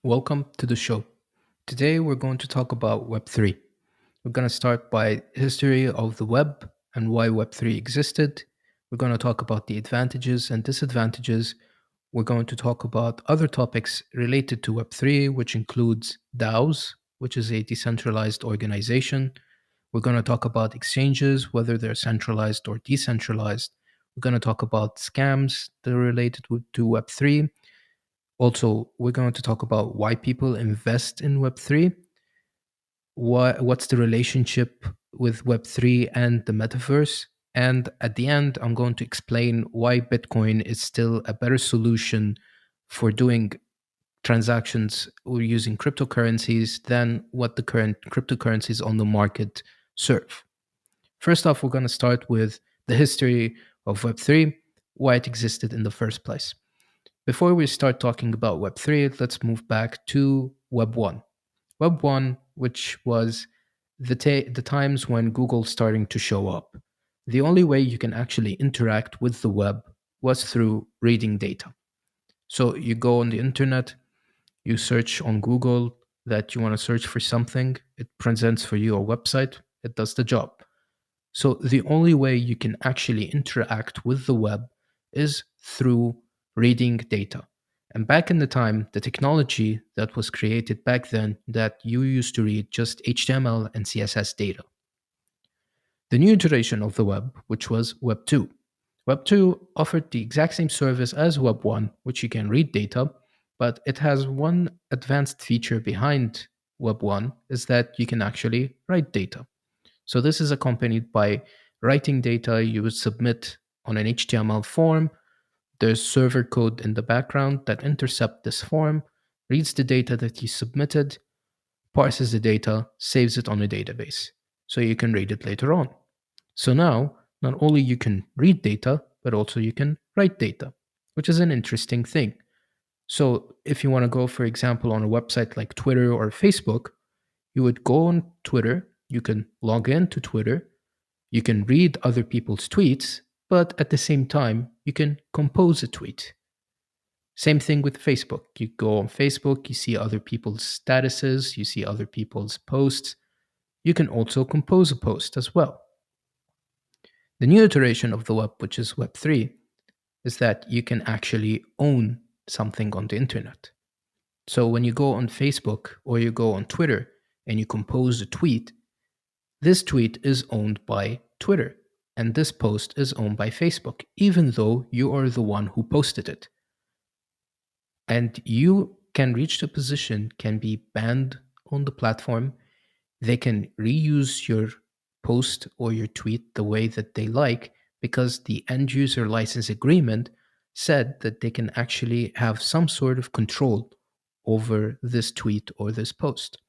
Welcome to the show. Today we're going to talk about Web3. We're going to start by history of the web and why Web3 existed. We're going to talk about the advantages and disadvantages. We're going to talk about other topics related to Web3, which includes DAOs, which is a decentralized organization. We're going to talk about exchanges, whether they're centralized or decentralized. We're going to talk about scams that are related to Web3. Also, we're going to talk about why people invest in Web3, what's the relationship with Web3 and the Metaverse. And at the end, I'm going to explain why Bitcoin is still a better solution for doing transactions or using cryptocurrencies than what the current cryptocurrencies on the market serve. First off, we're going to start with the history of Web3, why it existed in the first place. Before we start talking about Web3, let's move back to Web 1. Web 1, which was the times when Google's starting to show up. The only way you can actually interact with the web was through reading data. So you go on the internet, you search on Google that you want to search for something, it presents for you a website, it does the job. So the only way you can actually interact with the web is through reading data. And back in the time, the technology that was created back then that you used to read just HTML and CSS data. The new iteration of the web, which was Web 2. Web 2 offered the exact same service as Web 1, which you can read data, but it has one advanced feature behind Web 1 is that you can actually write data. So this is accompanied by writing data you would submit on an HTML form. There's server code in the background that intercepts this form, reads the data that you submitted, parses the data, saves it on a database. So you can read it later on. So now, not only you can read data, but also you can write data, which is an interesting thing. So if you want to go, for example, on a website like Twitter or Facebook, you would go on Twitter, you can log into Twitter, you can read other people's tweets, but at the same time, you can compose a tweet. Same thing with Facebook. You go on Facebook, you see other people's statuses, you see other people's posts. You can also compose a post as well. The new iteration of the web, which is Web 3, is that you can actually own something on the internet. So when you go on Facebook or you go on Twitter and you compose a tweet, this tweet is owned by Twitter and this post is owned by Facebook, even though you are the one who posted it. And you can reach the position, can be banned on the platform. They can reuse your post or your tweet the way that they like because the end user license agreement said that they can actually have some sort of control over this tweet or this post.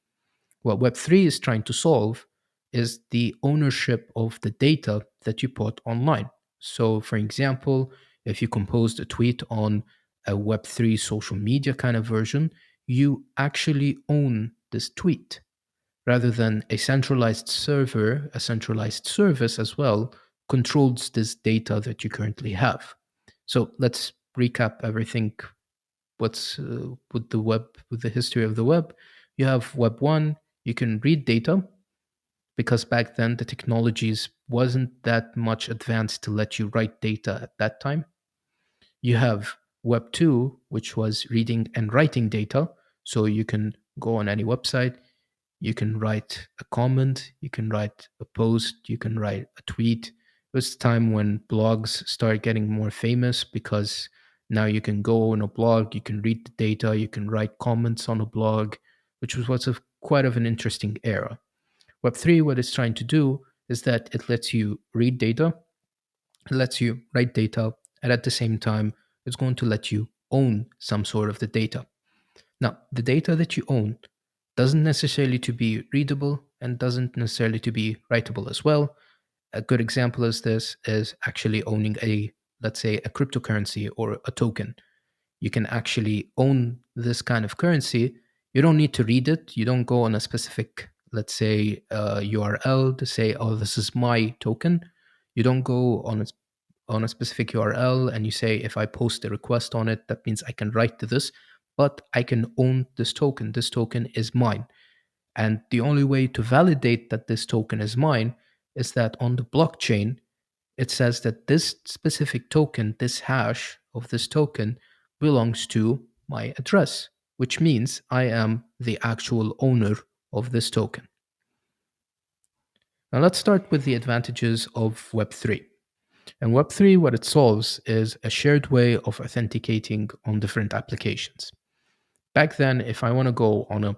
What Web3 is trying to solve is the ownership of the data that you put online. So, for example, if you composed a tweet on a Web3 social media kind of version, you actually own this tweet rather than a centralized server, a centralized service as well, controls this data that you currently have. So let's recap everything. What's with the web, with the history of the web? You have Web 1, you can read data because back then the technologies wasn't that much advanced to let you write data at that time. You have Web 2, which was reading and writing data. So you can go on any website, you can write a comment, you can write a post, you can write a tweet. It was the time when blogs started getting more famous because now you can go on a blog, you can read the data, you can write comments on a blog, which was what's quite of an interesting era. Web3, what it's trying to do is that it lets you read data, it lets you write data, and at the same time, it's going to let you own some sort of the data. Now, the data that you own doesn't necessarily to be readable and doesn't necessarily to be writable as well. A good example is this is actually owning a, let's say, a cryptocurrency or a token. You can actually own this kind of currency. You don't need to read it. You don't go on a specific, let's say, URL to say, oh, this is my token. You don't go on a specific URL and you say, if I post a request on it, that means I can write to this. but I can own this token. This token is mine. And the only way to validate that this token is mine is that on the blockchain, it says that this specific token, this hash of this token, belongs to my address, which means I am the actual owner of this token. Now let's start with the advantages of Web3. And Web3, what it solves is a shared way of authenticating on different applications. Back then, if I want to go on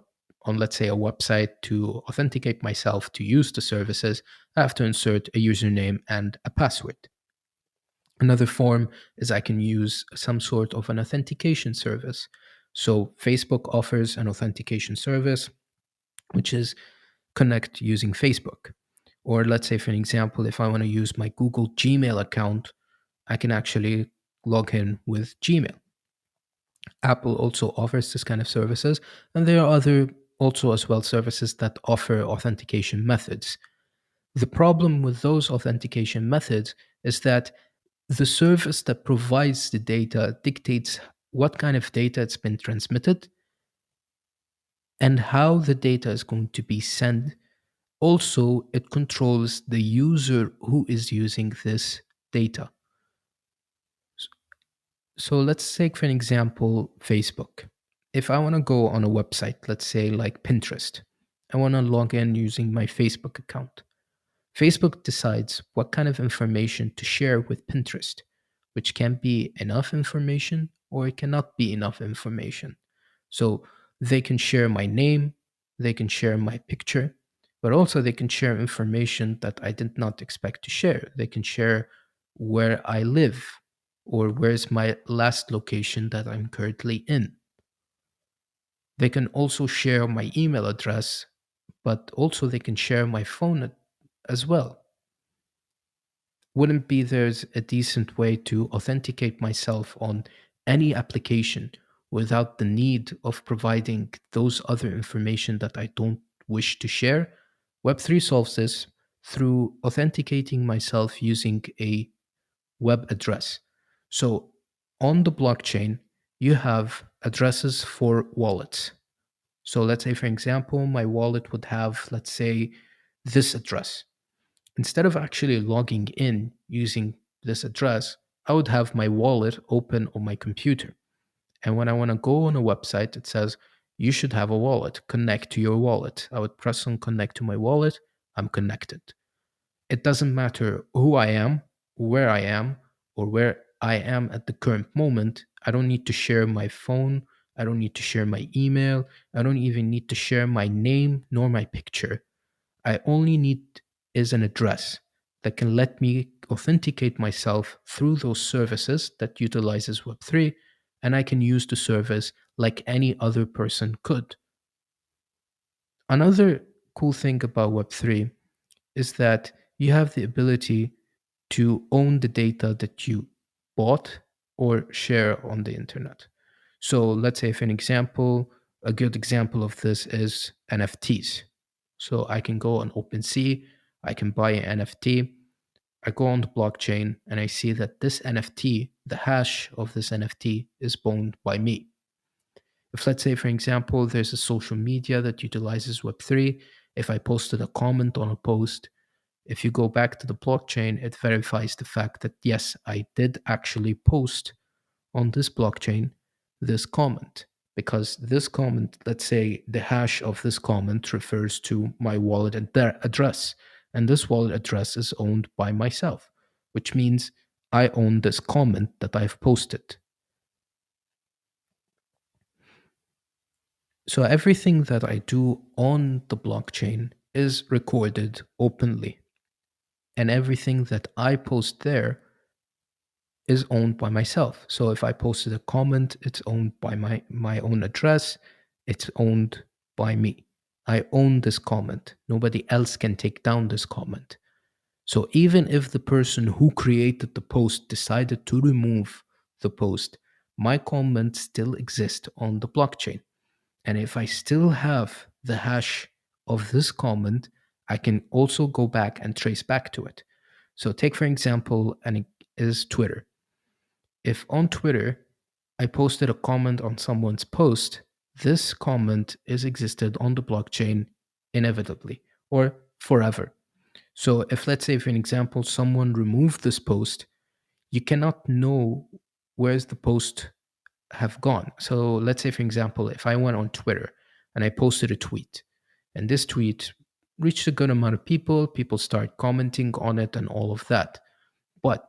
let's say a website to authenticate myself to use the services, I have to insert a username and a password. Another form is I can use some sort of an authentication service. So Facebook offers an authentication service, which is connect using Facebook. Or let's say, for an example, if I want to use my Google Gmail account, I can actually log in with Gmail. Apple also offers this kind of services, and there are other also as well services that offer authentication methods. The problem with those authentication methods is that the service that provides the data dictates what kind of data it's been transmitted and how the data is going to be sent. Also, it controls the user who is using this data. So let's take, for an example, Facebook. If I want to go on a website, let's say like Pinterest, I want to log in using my Facebook account. Facebook decides what kind of information to share with Pinterest, which can be enough information or it cannot be enough information. So they can share my name, they can share my picture, but also they can share information that I did not expect to share. They can share where I live or where's my last location that I'm currently in. They can also share my email address, but also they can share my phone as well. Wouldn't be there's a decent way to authenticate myself on any application without the need of providing those other information that I don't wish to share? Web3 solves this through authenticating myself using a web address. So on the blockchain, you have addresses for wallets. So let's say, for example, my wallet would have, let's say, this address. Instead of actually logging in using this address, I would have my wallet open on my computer. And when I want to go on a website, it says, you should have a wallet, connect to your wallet. I would press on connect to my wallet, I'm connected. It doesn't matter who I am, where I am, or where I am at the current moment. I don't need to share my phone. I don't need to share my email. I don't even need to share my name nor my picture. I only need is an address that can let me authenticate myself through those services that utilizes Web3, and I can use the service like any other person could. Another cool thing about Web3 is that you have the ability to own the data that you bought or share on the internet. So let's say, for an example, a good example of this is NFTs. So I can go on OpenSea, I can buy an NFT, I go on the blockchain, and I see that this NFT, the hash of this NFT, is owned by me. If, let's say, for example, there's a social media that utilizes Web3, if I posted a comment on a post, if you go back to the blockchain, it verifies the fact that yes, I did actually post on this blockchain this comment. Because this comment, let's say the hash of this comment refers to my wallet address, and this wallet address is owned by myself, which means I own this comment that I've posted. So everything that I do on the blockchain is recorded openly, and everything that I post there is owned by myself. So if I posted a comment, it's owned by my own address, it's owned by me. I own this comment. Nobody else can take down this comment. So even if the person who created the post decided to remove the post, my comment still exists on the blockchain. And if I still have the hash of this comment, I can also go back and trace back to it. So take for example, and it is Twitter. If on Twitter I posted a comment on someone's post, this comment is existed on the blockchain inevitably or forever. So if, let's say, for an example, someone removed this post, you cannot know where's the post have gone. So let's say, for example, if I went on Twitter and I posted a tweet, and this tweet reached a good amount of people start commenting on it and all of that. But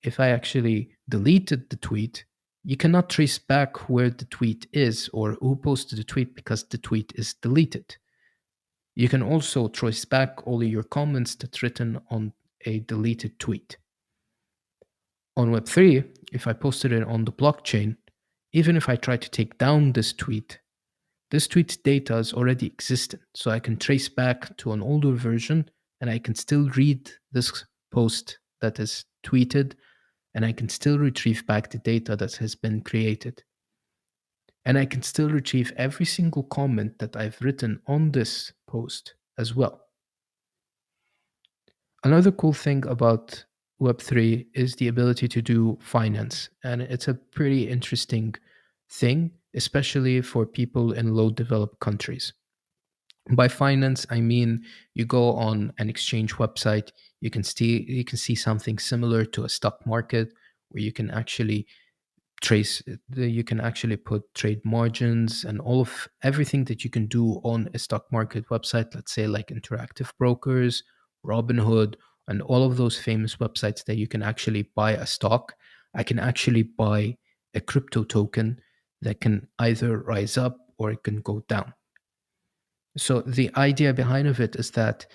if I actually deleted the tweet, you cannot trace back where the tweet is or who posted the tweet because the tweet is deleted. You can also trace back all of your comments that's written on a deleted tweet. On Web3, if I posted it on the blockchain, even if I try to take down this tweet's data is already existent. So I can trace back to an older version and I can still read this post that is tweeted and I can still retrieve back the data that has been created. And I can still retrieve every single comment that I've written on this post as well. Another cool thing about Web3 is the ability to do finance. And it's a pretty interesting thing, especially for people in low developed countries. By finance, I mean you go on an exchange website, you can see something similar to a stock market where you can actually you can actually put trade margins and all of everything that you can do on a stock market website, let's say like Interactive Brokers, Robinhood, and all of those famous websites that you can actually buy a stock. I can actually buy a crypto token that can either rise up or it can go down. So the idea behind of it is that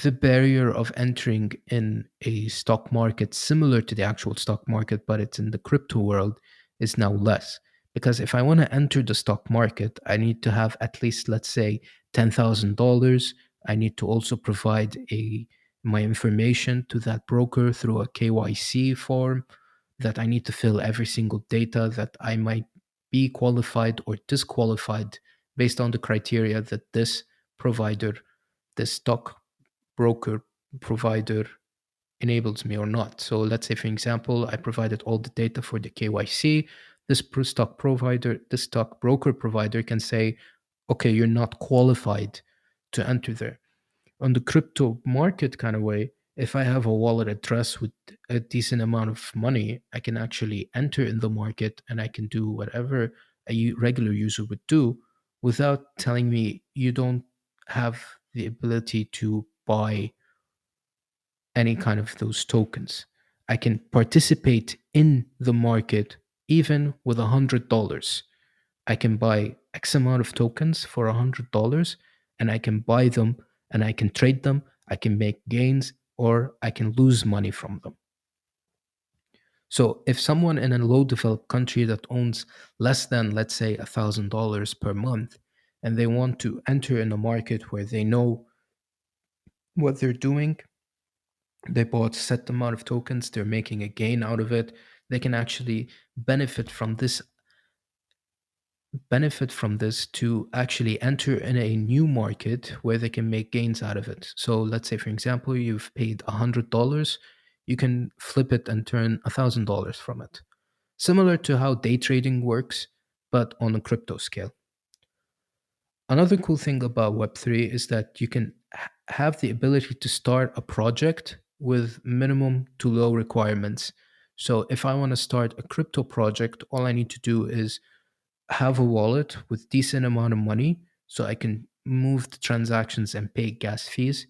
the barrier of entering in a stock market similar to the actual stock market, but it's in the crypto world, is now less. Because if I want to enter the stock market, I need to have at least, let's say, $10,000. I need to also provide my information to that broker through a KYC form that I need to fill every single data that I might be qualified or disqualified based on the criteria that this provider, this stock broker provider enables me or not. So let's say, for example, I provided all the data for the KYC. This stock broker provider can say, okay, you're not qualified to enter there. On the crypto market kind of way, if I have a wallet address with a decent amount of money, I can actually enter in the market and I can do whatever a regular user would do without telling me you don't have the ability to buy any kind of those tokens. I can participate in the market even with $100. I can buy X amount of tokens for $100 and I can buy them and I can trade them. I can make gains or I can lose money from them. So if someone in a low developed country that owns less than, let's say, $1,000 per month, and they want to enter in a market where they know what they're doing, they bought set amount of tokens, they're making a gain out of it, they can actually benefit from this to actually enter in a new market where they can make gains out of it. So let's say, for example, you've paid $100, you can flip it and turn $1,000 from it. Similar to how day trading works, but on a crypto scale. Another cool thing about Web3 is that you can have the ability to start a project with minimum to low requirements. So if I want to start a crypto project, all I need to do is have a wallet with decent amount of money so I can move the transactions and pay gas fees,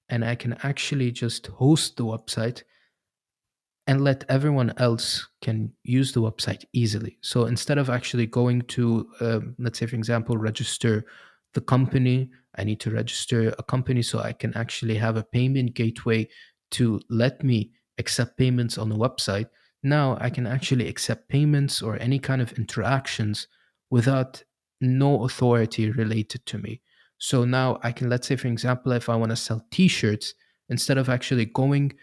and I can actually just host the website and let everyone else can use the website easily. So instead of actually going to, let's say, for example, register the company, I need to register a company so I can actually have a payment gateway to let me accept payments on the website. Now I can actually accept payments or any kind of interactions without no authority related to me. So now I can, let's say, for example, if I want to sell t-shirts, instead of actually going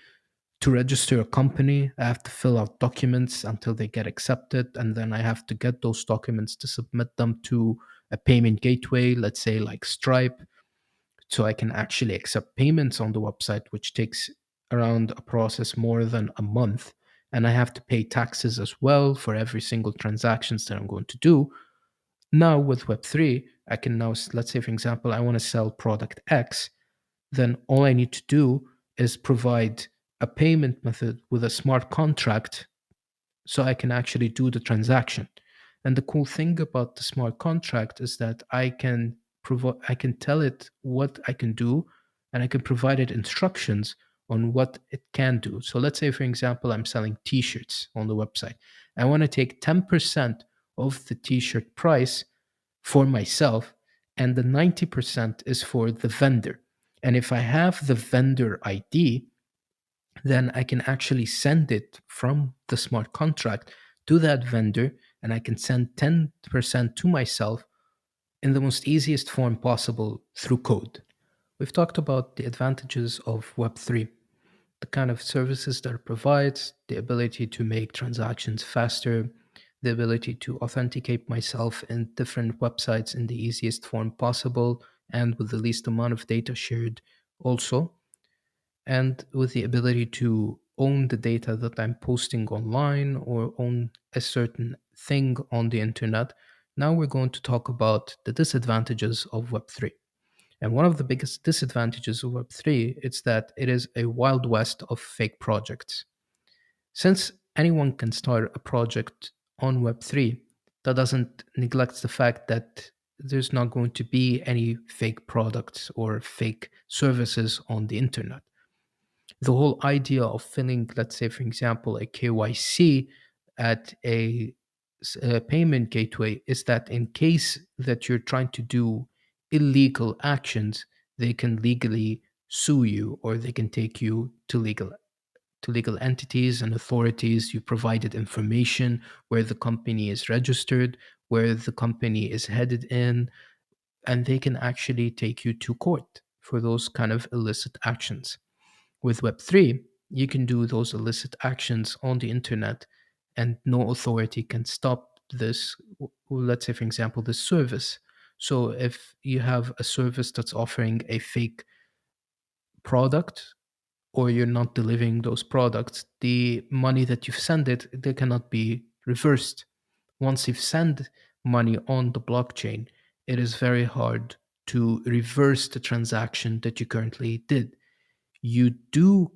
to register a company, I have to fill out documents until they get accepted, and then I have to get those documents to submit them to a payment gateway, let's say like Stripe, so I can actually accept payments on the website, which takes around a process more than a month. and I have to pay taxes as well for every single transactions that I'm going to do. Now with Web3, I can now, let's say, for example, I want to sell product X, then all I need to do is provide a payment method with a smart contract so I can actually do the transaction. And the cool thing about the smart contract is that I can tell it what I can do, and I can provide it instructions on what it can do. So let's say, for example, I'm selling t-shirts on the website. I want to take 10% of the t-shirt price for myself, and the 90% is for the vendor. And if I have the vendor ID, then I can actually send it from the smart contract to that vendor, and I can send 10% to myself in the most easiest form possible through code. We've talked about the advantages of Web3, the kind of services that it provides, the ability to make transactions faster, the ability to authenticate myself in different websites in the easiest form possible and with the least amount of data shared also, and with the ability to own the data that I'm posting online or own a certain thing on the internet. Now we're going to talk about the disadvantages of Web3. And one of the biggest disadvantages of Web3 is that it is a wild west of fake projects. Since anyone can start a project on Web3, that doesn't neglect the fact that there's not going to be any fake products or fake services on the internet. The whole idea of filling, let's say, for example, a KYC at a payment gateway is that in case that you're trying to do illegal actions, they can legally sue you, or they can take you to legal entities and authorities. You provided information where the company is registered, where the company is headed in, and they can actually take you to court for those kind of illicit actions. With Web3, you can do those illicit actions on the internet, and no authority can stop this. Let's say, for example, this service. So, if you have a service that's offering a fake product, or you're not delivering those products, the money that you've sent it, they cannot be reversed. Once you've sent money on the blockchain, it is very hard to reverse the transaction that you currently did. You do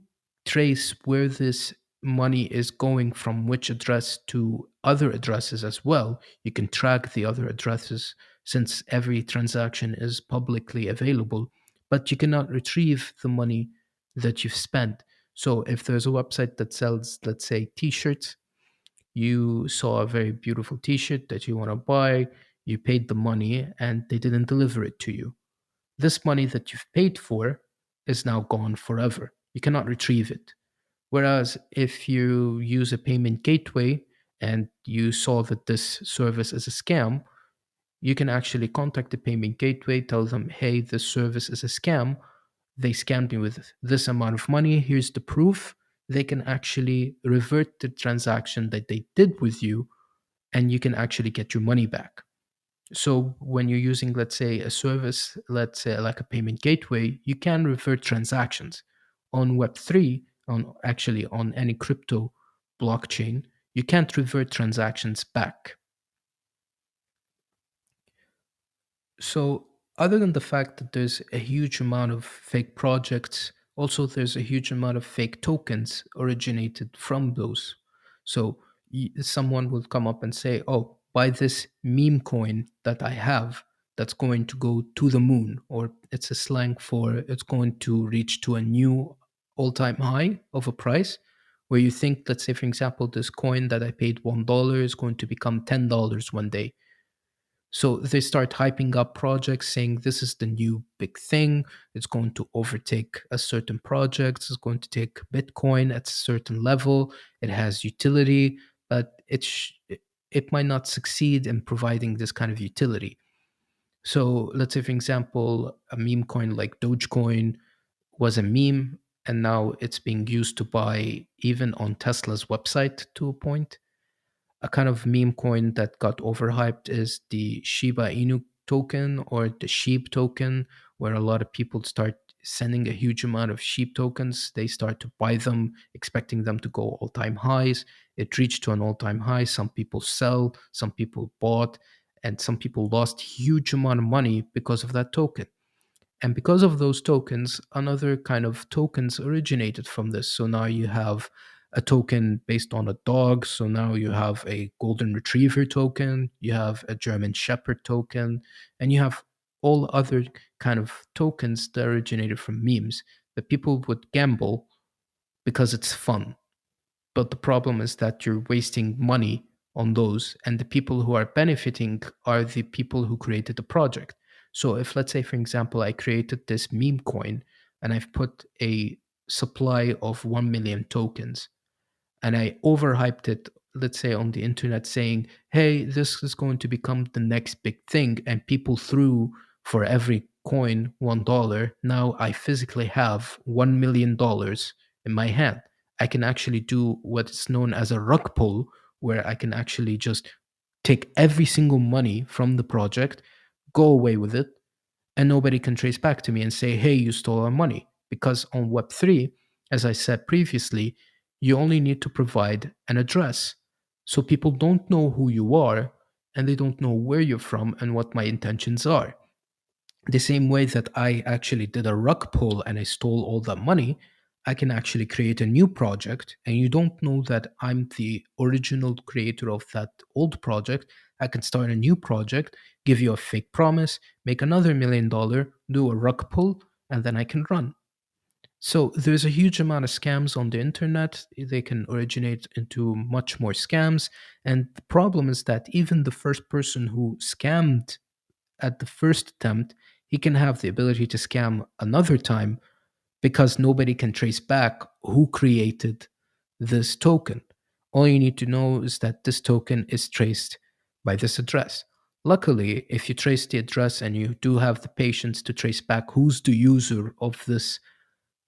trace where this money is going from which address to other addresses as well. You can track the other addresses since every transaction is publicly available, but you cannot retrieve the money that you've spent. So if there's a website that sells, let's say, t-shirts, you saw a very beautiful t-shirt that you want to buy, you paid the money and they didn't deliver it to you. This money that you've paid for is now gone forever. You cannot retrieve it. Whereas if you use a payment gateway and you saw that this service is a scam, you can actually contact the payment gateway, tell them, hey, this service is a scam. They scammed me with this amount of money. Here's the proof. They can actually revert the transaction that they did with you, and you can actually get your money back. So when you're using, let's say, a service, let's say like a payment gateway, you can revert transactions. On Web3, on any crypto blockchain, you can't revert transactions back. So, other than the fact that there's a huge amount of fake projects, also there's a huge amount of fake tokens originated from those. So, someone will come up and say, "Oh, buy this meme coin that I have that's going to go to the moon," or it's a slang for it's going to reach to a new all-time high of a price. Where you think, let's say, for example, this coin that I paid $1 is going to become $10 one day, so they start hyping up projects saying this is the new big thing. It's going to overtake a certain project. It's going to take Bitcoin at a certain level. It has utility, but it might not succeed in providing this kind of utility. So let's say, for example, a meme coin like Dogecoin was a meme, and now it's being used to buy even on Tesla's website to a point. A kind of meme coin that got overhyped is the Shiba Inu token or the Sheep token, where a lot of people start sending a huge amount of sheep tokens. They start to buy them, expecting them to go all time highs. It reached to an all time high. Some people sell, some people bought, and some people lost huge amount of money because of that token. And because of those tokens, another kind of tokens originated from this. So now you have a token based on a dog. So now you have a golden retriever token, you have a German shepherd token, and you have all other kind of tokens that originated from memes that people would gamble because it's fun. But the problem is that you're wasting money on those, and the people who are benefiting are the people who created the project. So if, let's say, for example, I created this meme coin and I've put a supply of 1 million tokens, and I overhyped it, let's say on the internet, saying, hey, this is going to become the next big thing, and people threw for every coin $1. Now I physically have $1 million in my hand. I can actually do what's known as a rug pull, where I can actually just take every single money from the project, go away with it, and nobody can trace back to me and say, hey, you stole our money. Because on Web3, as I said previously, you only need to provide an address. So people don't know who you are and they don't know where you're from and what my intentions are. The same way that I actually did a rug pull and I stole all that money, I can actually create a new project and you don't know that I'm the original creator of that old project. I can start a new project, give you a fake promise, make another $1 million, do a rug pull, and then I can run. So there's a huge amount of scams on the internet. They can originate into much more scams. And the problem is that even the first person who scammed at the first attempt, he can have the ability to scam another time because nobody can trace back who created this token. All you need to know is that this token is traced by this address. Luckily, if you trace the address and you do have the patience to trace back who's the user of this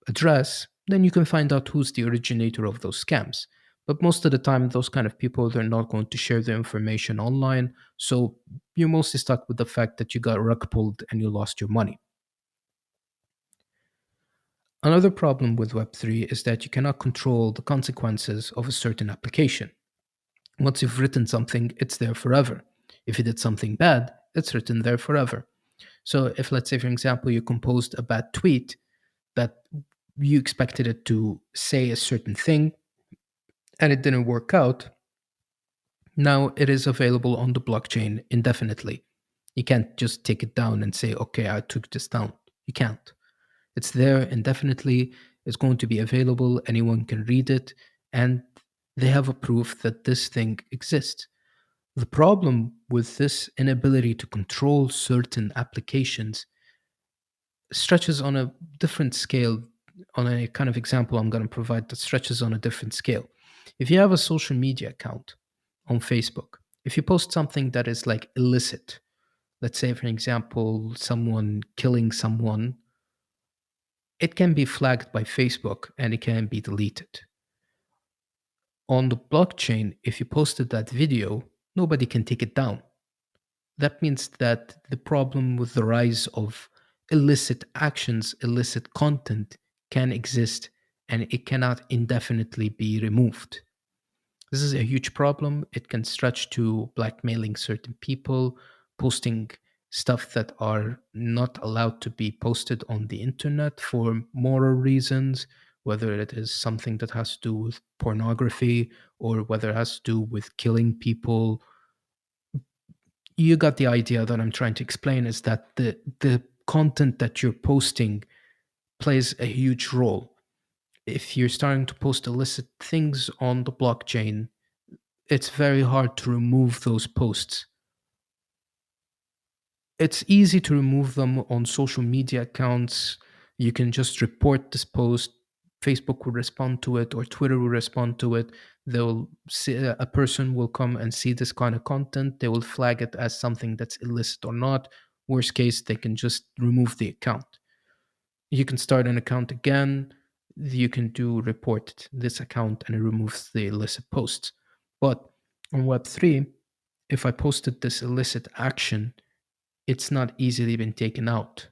address, then you can find out who's the originator of those scams. But most of the time, those kind of people, they're not going to share their information online. So you're mostly stuck with the fact that you got rug pulled and you lost your money. Another problem with Web3 is that you cannot control the consequences of a certain application. Once you've written something, it's there forever. If you did something bad, it's written there forever. So if, let's say, for example, you composed a bad tweet that you expected it to say a certain thing and it didn't work out, now it is available on the blockchain indefinitely. You can't just take it down and say, okay, I took this down. You can't. It's there indefinitely. It's going to be available. Anyone can read it. And they have a proof that this thing exists. The problem with this inability to control certain applications stretches on a different scale, on a kind of example I'm going to provide that stretches on a different scale. If you have a social media account on Facebook, if you post something that is like illicit, let's say, for example, someone killing someone, it can be flagged by Facebook and it can be deleted. On the blockchain, if you posted that video, nobody can take it down. That means that the problem with the rise of illicit actions, illicit content can exist and it cannot indefinitely be removed. This is a huge problem. It can stretch to blackmailing certain people, posting stuff that are not allowed to be posted on the internet for moral reasons, whether it is something that has to do with pornography or whether it has to do with killing people. You got the idea that I'm trying to explain is that the content that you're posting plays a huge role. If you're starting to post illicit things on the blockchain, it's very hard to remove those posts. It's easy to remove them on social media accounts. You can just report this post. Facebook will respond to it, or Twitter will respond to it. They'll see, a person will come and see this kind of content. They will flag it as something that's illicit or not. Worst case, they can just remove the account. You can start an account again. You can do report this account and it removes the illicit posts. But on Web3, if I posted this illicit action, it's not easily been taken out.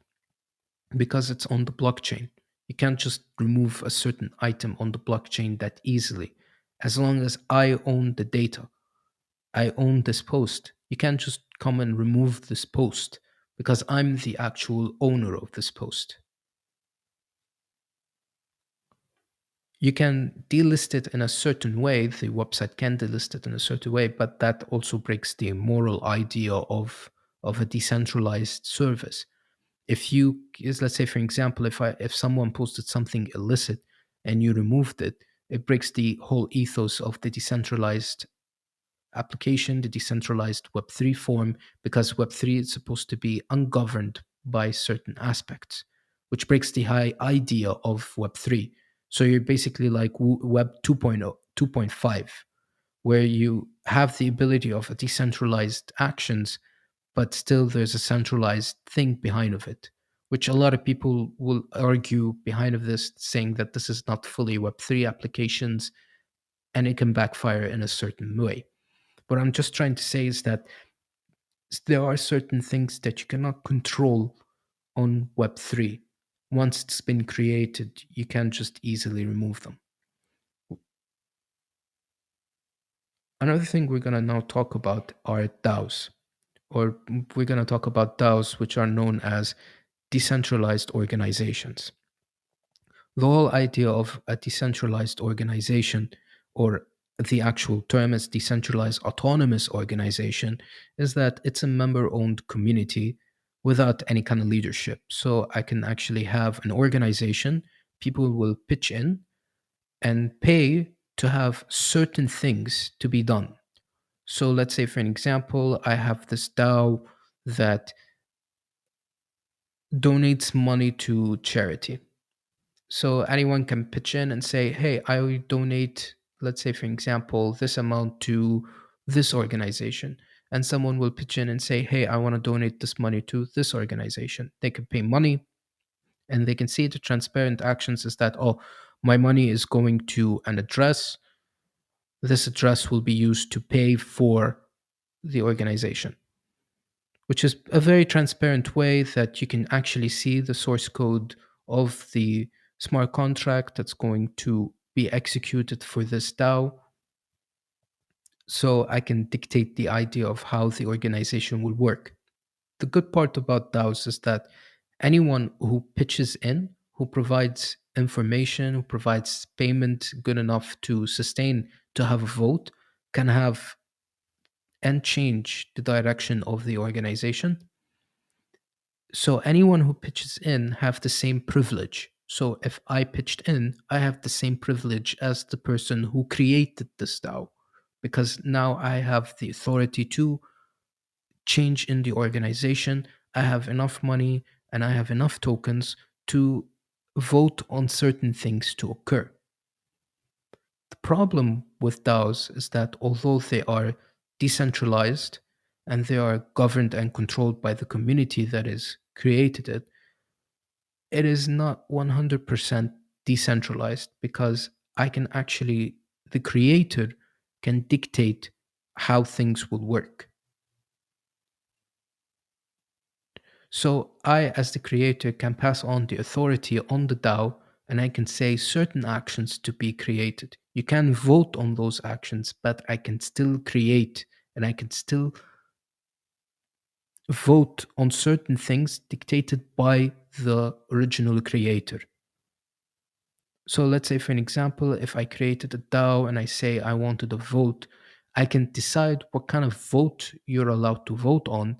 because it's on the blockchain. You can't just remove a certain item on the blockchain that easily. As long as I own the data, I own this post. You can't just come and remove this post because I'm the actual owner of this post. You can delist it in a certain way. The website can delist it in a certain way, but that also breaks the moral idea of a decentralized service. If you let's say for example, if someone posted something illicit and you removed it, it breaks the whole ethos of the decentralized application, the decentralized Web3 form, because Web3 is supposed to be ungoverned by certain aspects, which breaks the high idea of Web3. So you're basically like Web 2.0, 2.5, where you have the ability of a decentralized actions, but still there's a centralized thing behind of it, which a lot of people will argue behind of this, saying that this is not fully Web3 applications and it can backfire in a certain way. What I'm just trying to say is that there are certain things that you cannot control on Web3. Once it's been created, you can't just easily remove them. Another thing we're going to now talk about are DAOs, or we're going to talk about DAOs, which are known as decentralized organizations. The whole idea of a decentralized organization, or the actual term is decentralized autonomous organization, is that it's a member owned community without any kind of leadership. So I can actually have an organization, people will pitch in and pay to have certain things to be done. So let's say, for an example, I have this DAO that donates money to charity. So anyone can pitch in and say, hey, I will donate, let's say, for example, this amount to this organization. And someone will pitch in and say, hey, I want to donate this money to this organization. They can pay money and they can see the transparent actions is that, oh, my money is going to an address. This address will be used to pay for the organization, which is a very transparent way that you can actually see the source code of the smart contract that's going to be executed for this DAO. So I can dictate the idea of how the organization will work. The good part about DAOs is that anyone who pitches in, who provides information, who provides payment good enough to sustain, to have a vote, can have and change the direction of the organization. So anyone who pitches in have the same privilege. So if I pitched in, I have the same privilege as the person who created this DAO, because now I have the authority to change in the organization. I have enough money and I have enough tokens to vote on certain things to occur. The problem with DAOs is that although they are decentralized and they are governed and controlled by the community that is created it is not 100% decentralized, because I can actually, the creator can dictate how things will work. So I, as the creator, can pass on the authority on the DAO and I can say certain actions to be created. You can vote on those actions, but I can still create and I can still vote on certain things dictated by the original creator. So let's say, for an example, if I created a DAO and I say I wanted a vote, I can decide what kind of vote you're allowed to vote on.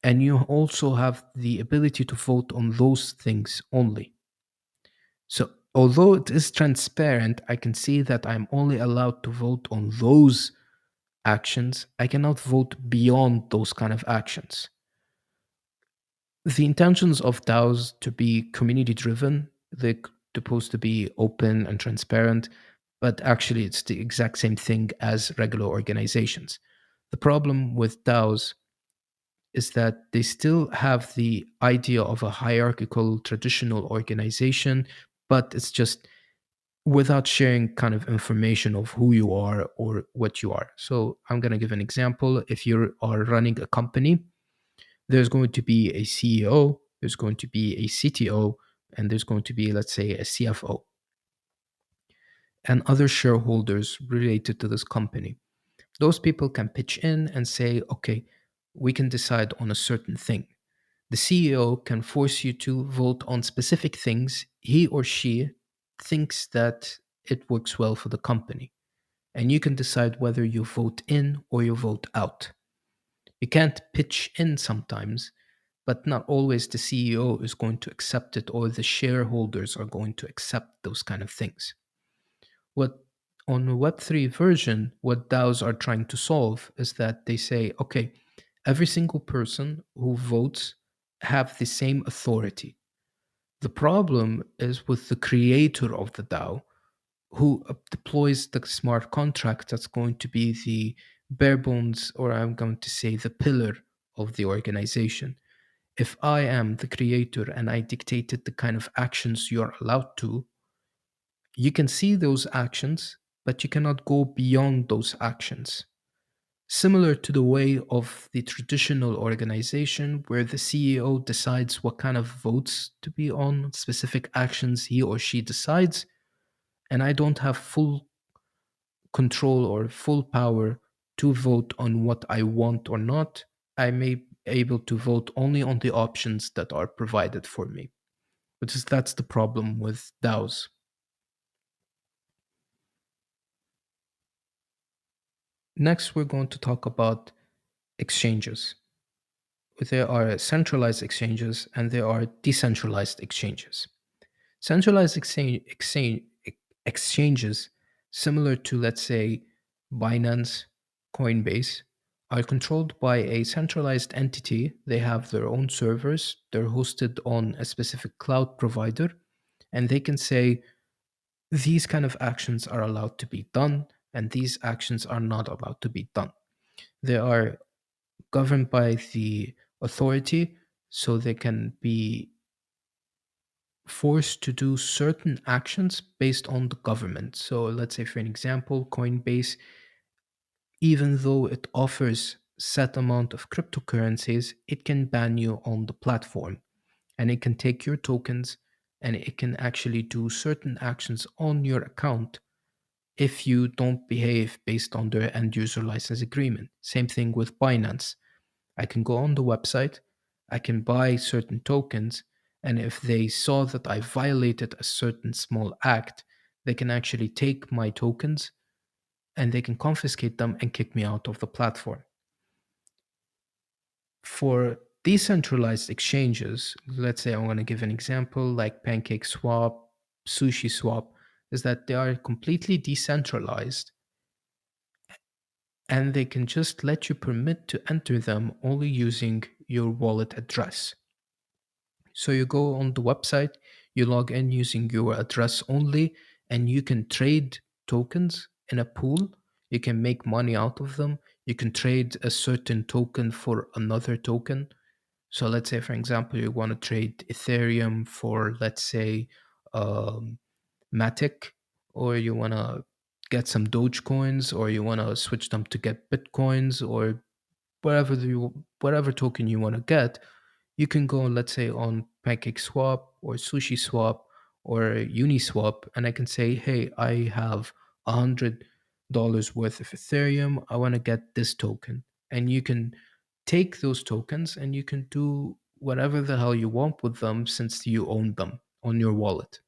And you also have the ability to vote on those things only. So although it is transparent, I can see that I'm only allowed to vote on those actions. I cannot vote beyond those kind of actions. The intentions of DAOs to be community driven, they're supposed to be open and transparent, but actually it's the exact same thing as regular organizations. The problem with DAOs is that they still have the idea of a hierarchical traditional organization, but it's just without sharing kind of information of who you are or what you are. So I'm going to give an example. If you are running a company, there's going to be a CEO, there's going to be a CTO, and there's going to be, let's say, a CFO and other shareholders related to this company. Those people can pitch in and say, okay, we can decide on a certain thing. The CEO can force you to vote on specific things he or she thinks that it works well for the company. And you can decide whether you vote in or you vote out. You can't pitch in sometimes, but not always the CEO is going to accept it or the shareholders are going to accept those kind of things. What on the Web3 version, what DAOs are trying to solve is that they say, okay, every single person who votes have the same authority. The problem is with the creator of the DAO who deploys the smart contract that's going to be the bare bones, or I'm going to say the pillar of the organization. If I am the creator and I dictated the kind of actions you're allowed to, you can see those actions, but you cannot go beyond those actions. Similar to the way of the traditional organization where the CEO decides what kind of votes to be on specific actions he or she decides, and I don't have full control or full power to vote on what I want or not. I may be able to vote only on the options that are provided for me, which is that's the problem with DAOs. Next, we're going to talk about exchanges. There are centralized exchanges and there are decentralized exchanges. Centralized exchanges, similar to, let's say, Binance, Coinbase, are controlled by a centralized entity. They have their own servers, they're hosted on a specific cloud provider, and they can say these kind of actions are allowed to be done and these actions are not allowed to be done. They are governed by the authority, so they can be forced to do certain actions based on the government. So let's say, for an example, Coinbase, even though it offers set amount of cryptocurrencies, it can ban you on the platform, and it can take your tokens and it can actually do certain actions on your account if you don't behave based on their end user license agreement. Same thing with Binance. I can go on the website, I can buy certain tokens, and if they saw that I violated a certain small act, they can actually take my tokens and they can confiscate them and kick me out of the platform. For decentralized exchanges, let's say I want to give an example like PancakeSwap, SushiSwap, is that they are completely decentralized and they can just let you permit to enter them only using your wallet address. So you go on the website, you log in using your address only, and you can trade tokens in a pool. You can make money out of them. You can trade a certain token for another token. So let's say, for example, you want to trade Ethereum for, let's say, um, Matic, or you want to get some Dogecoins, or you want to switch them to get Bitcoins, or whatever token you want to get. You can go, let's say, on PancakeSwap or SushiSwap or Uniswap, and I can say, hey, I have $100 worth of Ethereum. I want to get this token. And you can take those tokens and you can do whatever the hell you want with them since you own them on your wallet.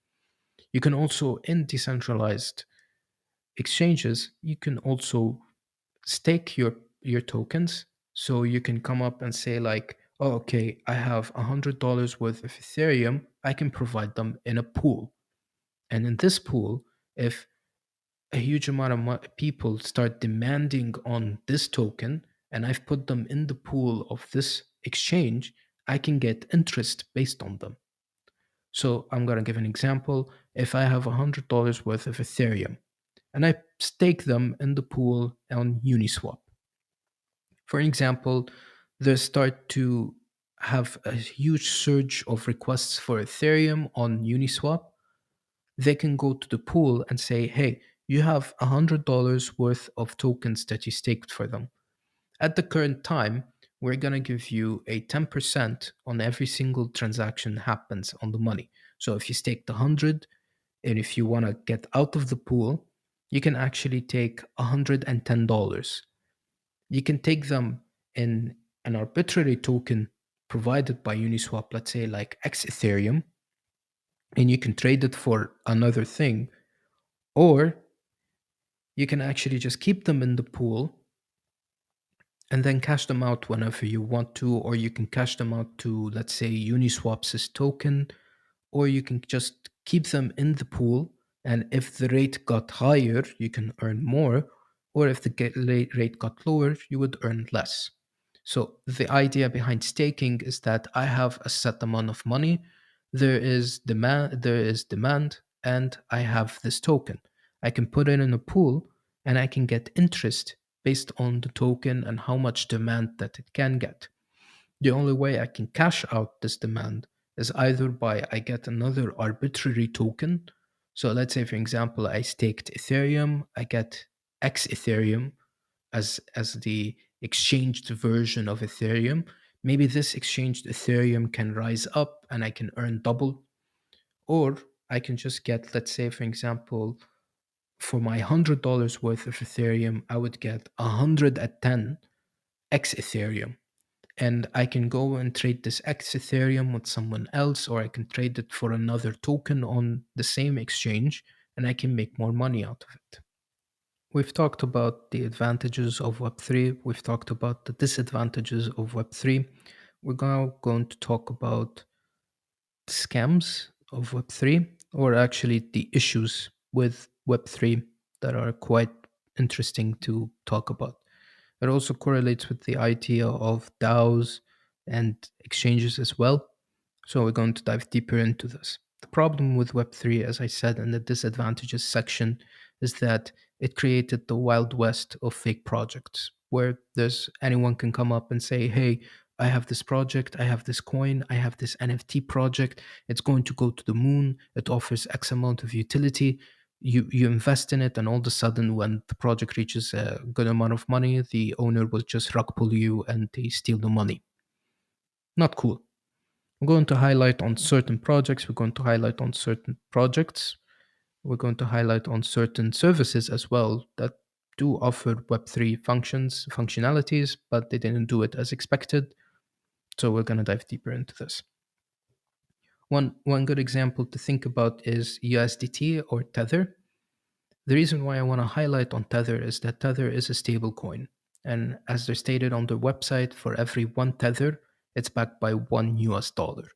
You can also, in decentralized exchanges, you can also stake your tokens, so you can come up and say like, oh, okay, I have $100 worth of Ethereum, I can provide them in a pool, and in this pool, if a huge amount of people start demanding on this token and I've put them in the pool of this exchange, I can get interest based on them. So I'm going to give an example. If I have $100 worth of Ethereum and I stake them in the pool on Uniswap, for example, they start to have a huge surge of requests for Ethereum on Uniswap. They can go to the pool and say, hey, you have $100 worth of tokens that you staked for them. At the current time, we're going to give you a 10% on every single transaction happens on the money. So if you stake the 100, and if you want to get out of the pool, you can actually take $110. You can take them in an arbitrary token provided by Uniswap, let's say like X Ethereum, and you can trade it for another thing, or you can actually just keep them in the pool and then cash them out whenever you want to, or you can cash them out to, let's say, Uniswap's token, or you can just keep them in the pool. And if the rate got higher, you can earn more, or if the rate got lower, you would earn less. So the idea behind staking is that I have a set amount of money, there is demand, and I have this token. I can put it in a pool and I can get interest based on the token and how much demand that it can get. The only way I can cash out this demand is either by I get another arbitrary token. So let's say, for example, I staked Ethereum, I get X Ethereum as the exchanged version of Ethereum. Maybe this exchanged Ethereum can rise up and I can earn double. Or I can just get, let's say, for example, for my $100 worth of Ethereum, I would get 110 X Ethereum. And I can go and trade this X Ethereum with someone else, or I can trade it for another token on the same exchange, and I can make more money out of it. We've talked about the advantages of Web3, we've talked about the disadvantages of Web3. We're now going to talk about scams of Web3, or actually the issues with Web3 that are quite interesting to talk about. It also correlates with the idea of DAOs and exchanges as well. So we're going to dive deeper into this. The problem with Web3, as I said in the disadvantages section, is that it created the wild west of fake projects where there's anyone can come up and say, hey, I have this project, I have this coin, I have this NFT project, it's going to go to the moon, it offers X amount of utility. You invest in it, and all of a sudden, when the project reaches a good amount of money, the owner will just rug pull you and they steal the money. Not cool. We're going to highlight on certain projects, we're going to highlight on certain projects, we're going to highlight on certain services as well that do offer Web3 functionalities, but they didn't do it as expected. So we're going to dive deeper into this. One good example to think about is USDT or Tether. The reason why I want to highlight on Tether is that Tether is a stable coin. And as they're stated on their website, for every one Tether, it's backed by $1.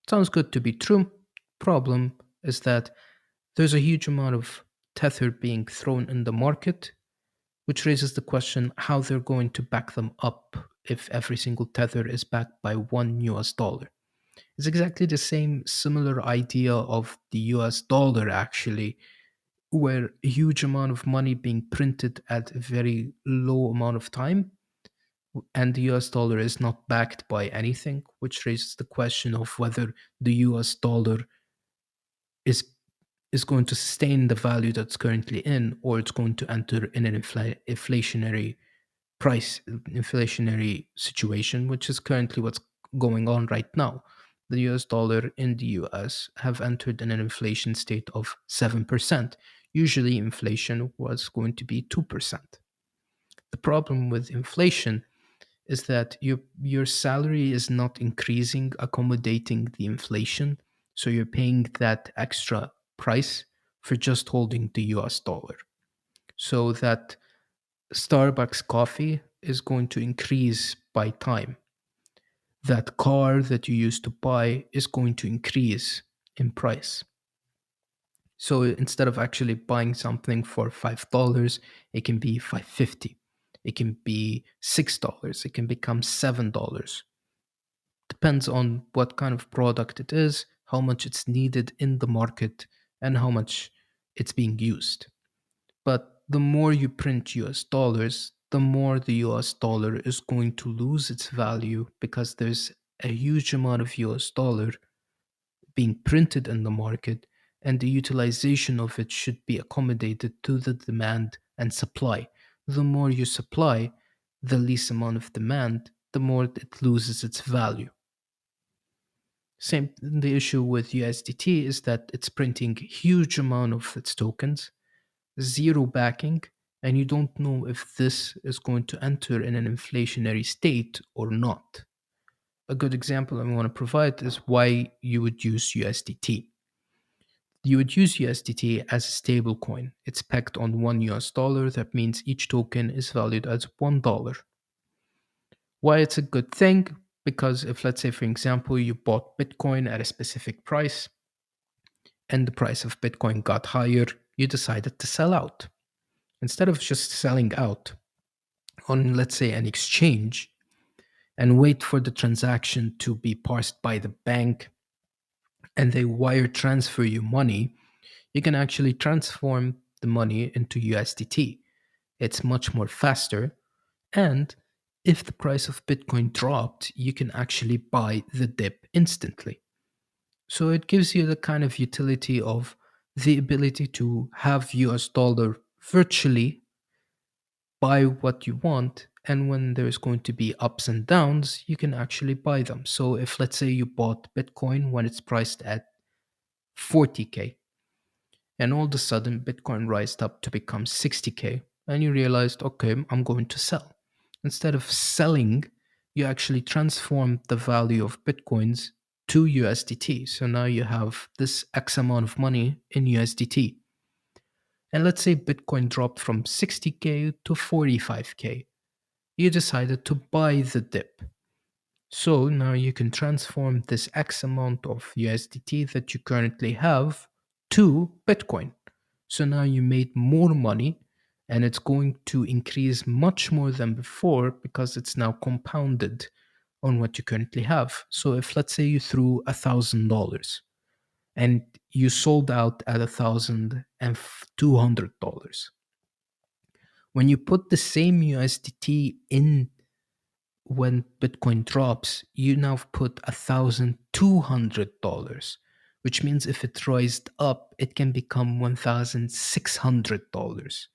Sounds good to be true. Problem is that there's a huge amount of Tether being thrown in the market, which raises the question how they're going to back them up if every single Tether is backed by $1. It's exactly the same similar idea of the US dollar, actually, where a huge amount of money being printed at a very low amount of time, and the US dollar is not backed by anything, which raises the question of whether the US dollar is is going to sustain the value that's currently in, or it's going to enter in an inflationary situation, which is currently what's going on right now. The US dollar in the US have entered in an inflation state of 7%. Usually inflation was going to be 2%. The problem with inflation is that your salary is not increasing accommodating the inflation, so you're paying that extra price for just holding the US dollar. So that Starbucks coffee is going to increase by time. That car that you used to buy is going to increase in price. So instead of actually buying something for $5, it can be $5.50. It can be $6. It can become $7. Depends on what kind of product it is, how much it's needed in the market, and how much it's being used. But the more you print US dollars, the more the US dollar is going to lose its value because there's a huge amount of US dollar being printed in the market, and the utilization of it should be accommodated to the demand and supply. The more you supply, the least amount of demand, the more it loses its value. Same the issue with USDT is that it's printing huge amount of its tokens, zero backing, and you don't know if this is going to enter in an inflationary state or not. A good example I want to provide is why you would use USDT. You would use USDT as a stable coin. It's pegged on $1. That means each token is valued as $1. Why it's a good thing? Because if, let's say, for example, you bought Bitcoin at a specific price and the price of Bitcoin got higher, you decided to sell out. Instead of just selling out on, let's say, an exchange and wait for the transaction to be parsed by the bank and they wire transfer you money, you can actually transform the money into USDT. It's much more faster. And if the price of Bitcoin dropped, you can actually buy the dip instantly. So it gives you the kind of utility of the ability to have US dollar virtually buy what you want. And when there's going to be ups and downs, you can actually buy them. So if, let's say, you bought Bitcoin when it's priced at 40K, and all of a sudden Bitcoin rised up to become 60K, and you realized, okay, I'm going to sell. Instead of selling, you actually transformed the value of Bitcoins to USDT. So now you have this X amount of money in USDT. And let's say Bitcoin dropped from 60K to 45K. You decided to buy the dip. So now you can transform this X amount of USDT that you currently have to Bitcoin. So now you made more money and it's going to increase much more than before because it's now compounded on what you currently have. So if, let's say, you threw $1,000 and you sold out at $1,200, when you put the same USDT in when Bitcoin drops, you now put $1,200, which means if it rised up, it can become $1,600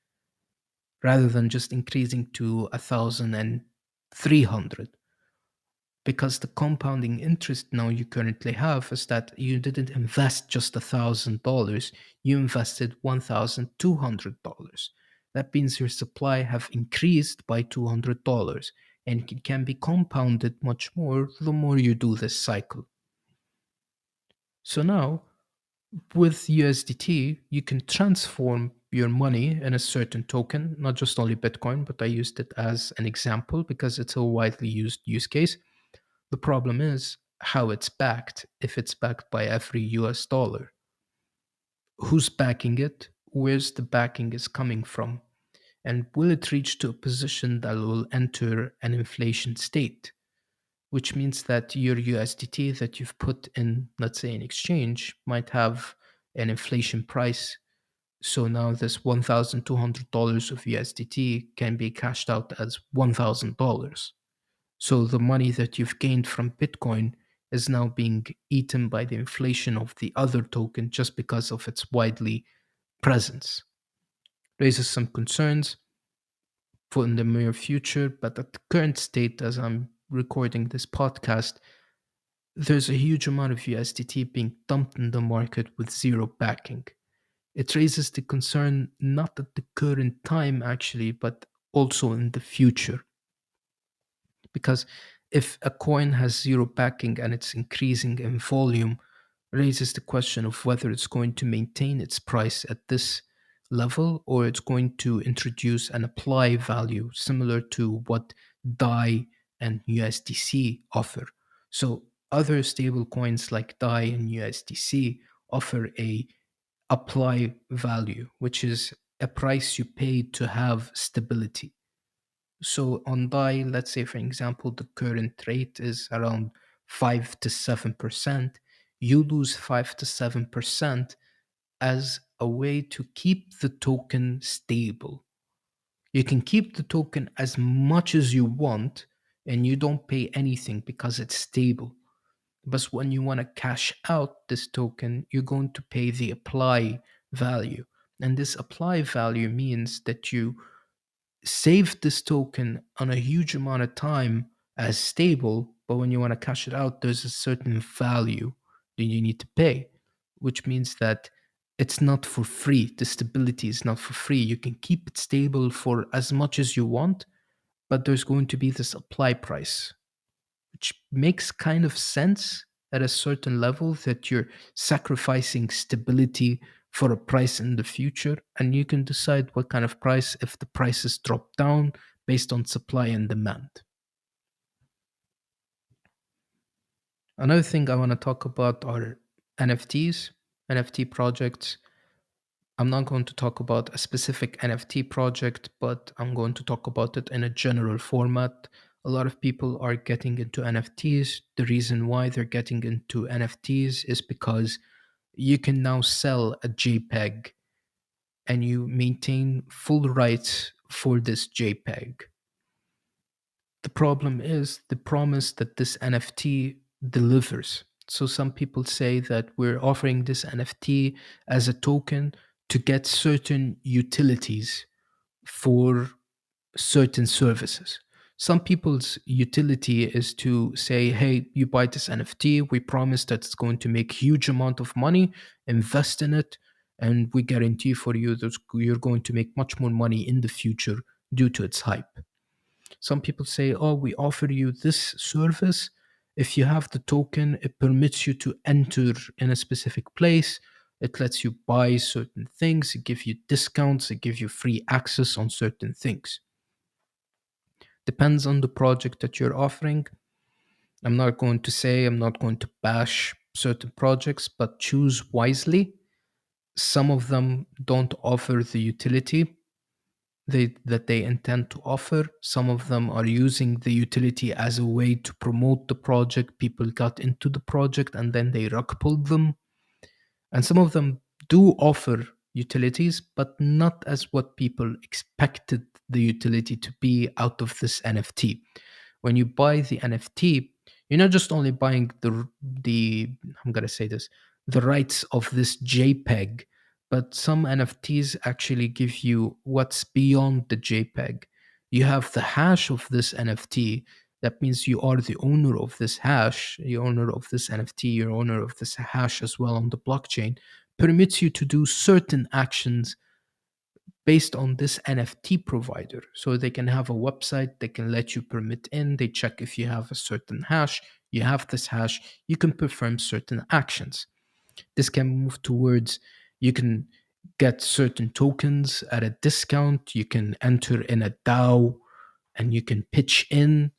rather than just increasing to 1,300. Because the compounding interest now you currently have is that you didn't invest just $1,000, you invested $1,200. That means your supply have increased by $200, and it can be compounded much more the more you do this cycle. So now, with USDT, you can transform your money in a certain token, not just only Bitcoin, but I used it as an example because it's a widely used use case. The problem is how it's backed. If it's backed by every US dollar, who's backing it? Where's the backing is coming from? And will it reach to a position that will enter an inflation state? Which means that your USDT that you've put in, let's say, an exchange, might have an inflation price. So now this $1,200 of USDT can be cashed out as $1,000. So the money that you've gained from Bitcoin is now being eaten by the inflation of the other token just because of its widely presence. Raises some concerns for in the near future, but at the current state, as I'm recording this podcast, there's a huge amount of USDT being dumped in the market with zero backing. It raises the concern not at the current time, actually, but also in the future. Because if a coin has zero backing and it's increasing in volume, raises the question of whether it's going to maintain its price at this level or it's going to introduce an apply value similar to what DAI and USDC offer. So other stable coins like DAI and USDC offer a apply value, which is a price you pay to have stability. So on DAI, let's say for example, the current rate is around 5 to 7%. You lose 5 to 7% as a way to keep the token stable. You can keep the token as much as you want and you don't pay anything because it's stable. But when you want to cash out this token, you're going to pay the apply value. And this apply value means that you save this token on a huge amount of time as stable, but when you want to cash it out, there's a certain value that you need to pay, which means that it's not for free. The stability is not for free. You can keep it stable for as much as you want, but there's going to be this apply price, which makes kind of sense at a certain level that you're sacrificing stability for a price in the future. And you can decide what kind of price if the prices drop down based on supply and demand. Another thing I want to talk about are NFTs, NFT projects. I'm not going to talk about a specific NFT project, but I'm going to talk about it in a general format. A lot of people are getting into NFTs. The reason why they're getting into NFTs is because you can now sell a JPEG and you maintain full rights for this JPEG. The problem is the promise that this NFT delivers. So some people say that we're offering this NFT as a token to get certain utilities for certain services. Some people's utility is to say, hey, you buy this NFT, we promise that it's going to make huge amount of money, invest in it, and we guarantee for you that you're going to make much more money in the future due to its hype. Some people say, oh, we offer you this service. If you have the token, it permits you to enter in a specific place. It lets you buy certain things. It gives you discounts. It gives you free access on certain things. Depends on the project that you're offering. I'm not going to say, I'm not going to bash certain projects, but choose wisely. Some of them don't offer the utility that they intend to offer. Some of them are using the utility as a way to promote the project. People got into the project and then they rug pulled them. And some of them do offer utilities, but not as what people expected the utility to be out of this NFT. When you buy the NFT, you're not just only buying the I'm gonna say this, the rights of this JPEG, but some NFTs actually give you what's beyond the JPEG. You have the hash of this NFT. That means you are the owner of this hash, the owner of this NFT, you're owner of this hash as well on the blockchain, permits you to do certain actions based on this NFT provider. So they can have a website, they can let you permit in, they check if you have a certain hash, you have this hash, you can perform certain actions. This can move towards you can get certain tokens at a discount, you can enter in a DAO and you can pitch in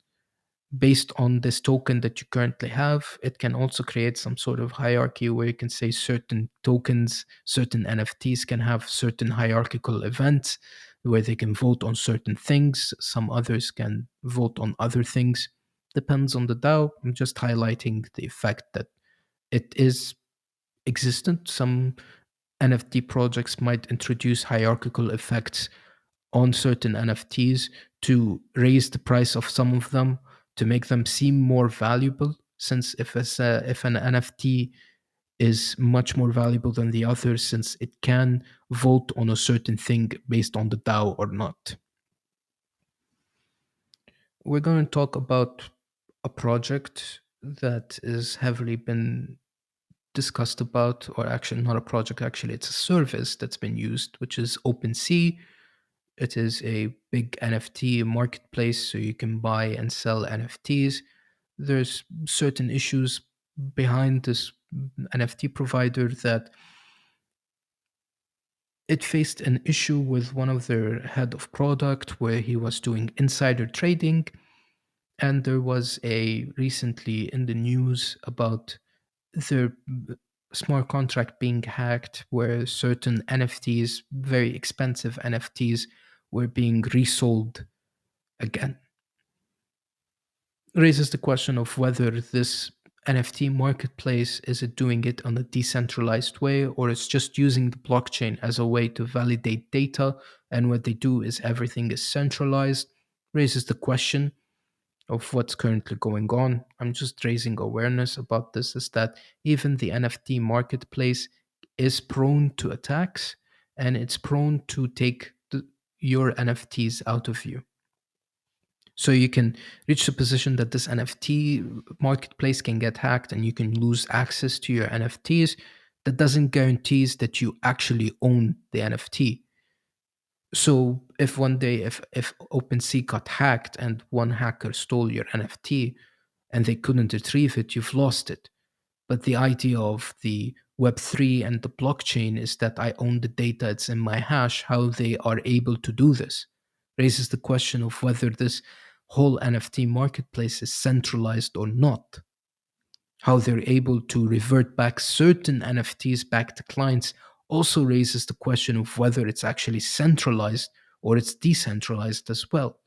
based on this token that you currently have. It can also create some sort of hierarchy where you can say certain tokens, certain NFTs can have certain hierarchical events where they can vote on certain things. Some others can vote on other things. Depends on the DAO. I'm just highlighting the effect that it is existent. Some NFT projects might introduce hierarchical effects on certain NFTs to raise the price of some of them to make them seem more valuable. Since if an NFT is much more valuable than the others, since it can vote on a certain thing based on the DAO or not. We're going to talk about a project that is heavily been discussed about, or actually not a project, actually it's a service that's been used, which is OpenSea. It is a big NFT marketplace, so you can buy and sell NFTs. There's certain issues behind this NFT provider that it faced an issue with one of their head of product where he was doing insider trading, and there was a recently in the news about their smart contract being hacked where certain NFTs, very expensive NFTs, were being resold again. Raises the question of whether this NFT marketplace is it doing it on a decentralized way or it's just using the blockchain as a way to validate data, and what they do is everything is centralized. Raises the question of what's currently going on. I'm just raising awareness about this, is that even the NFT marketplace is prone to attacks and it's prone to take your NFTs out of you. So you can reach the position that this NFT marketplace can get hacked and you can lose access to your NFTs. That doesn't guarantees that you actually own the NFT. So if one day if OpenSea got hacked and one hacker stole your NFT and they couldn't retrieve it, you've lost it. But the idea of the Web3 and the blockchain is that I own the data, it's in my hash. How they are able to do this raises the question of whether this whole NFT marketplace is centralized or not. How they're able to revert back certain NFTs back to clients also raises the question of whether it's actually centralized or it's decentralized as well.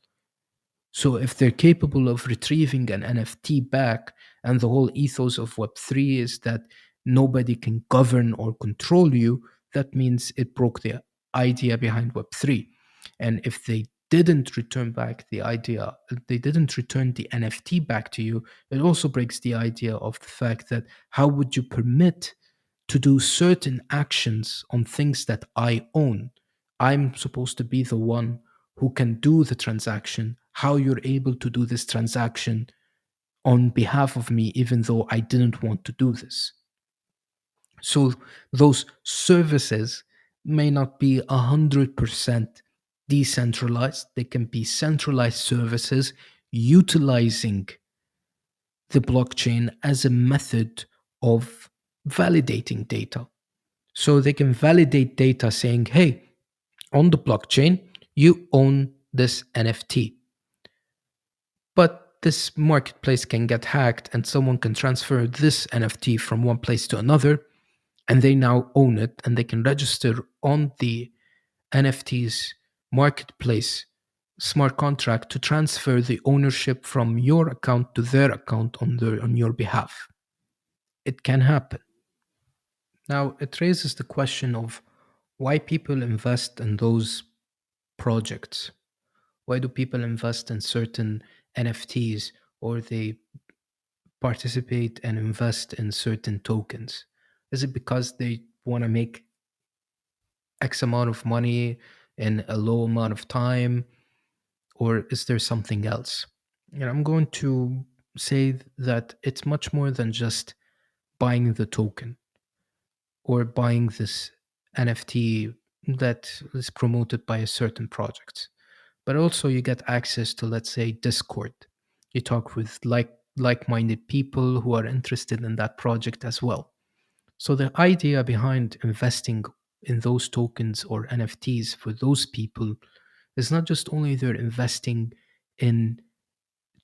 So if they're capable of retrieving an NFT back, and the whole ethos of Web3 is that nobody can govern or control you, that means it broke the idea behind Web3. And if they didn't return back the idea, they didn't return the NFT back to you, it also breaks the idea of the fact that how would you permit to do certain actions on things that I own? I'm supposed to be the one who can do the transaction, how you're able to do this transaction on behalf of me, even though I didn't want to do this. So those services may not be 100% decentralized. They can be centralized services utilizing the blockchain as a method of validating data. So they can validate data saying, hey, on the blockchain, you own this NFT. But this marketplace can get hacked and someone can transfer this NFT from one place to another, and they now own it and they can register on the NFT's marketplace smart contract to transfer the ownership from your account to their account on your behalf. It can happen. Now, it raises the question of why people invest in those projects. Why do people invest in certain NFTs or they participate and invest in certain tokens? Is it because they want to make X amount of money in a low amount of time, or is there something else? And I'm going to say that it's much more than just buying the token or buying this NFT that is promoted by a certain project. But also you get access to, let's say, Discord. You talk with like-minded people who are interested in that project as well. So the idea behind investing in those tokens or NFTs for those people is not just only they're investing in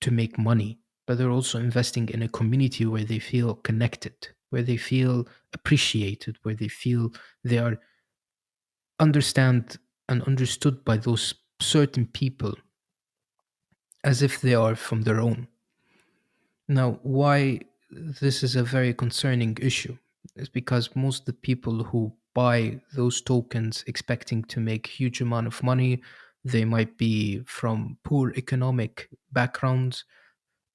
to make money, but they're also investing in a community where they feel connected, where they feel appreciated, where they feel they are understand and understood by those certain people as if they are from their own. Now, why this is a very concerning issue is because most of the people who buy those tokens expecting to make huge amount of money, they might be from poor economic backgrounds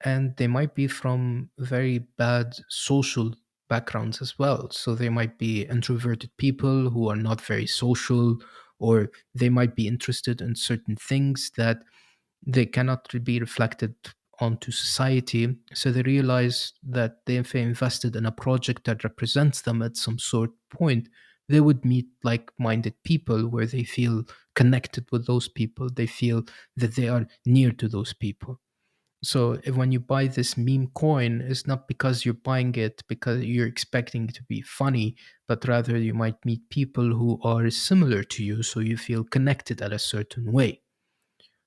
and they might be from very bad social backgrounds as well. So they might be introverted people who are not very social, or they might be interested in certain things that they cannot be reflected onto society. So they realize that if they invested in a project that represents them at some sort point, they would meet like-minded people where they feel connected with those people. They feel that they are near to those people. So when you buy this meme coin, it's not because you're buying it because you're expecting it to be funny, but rather you might meet people who are similar to you, so you feel connected at a certain way.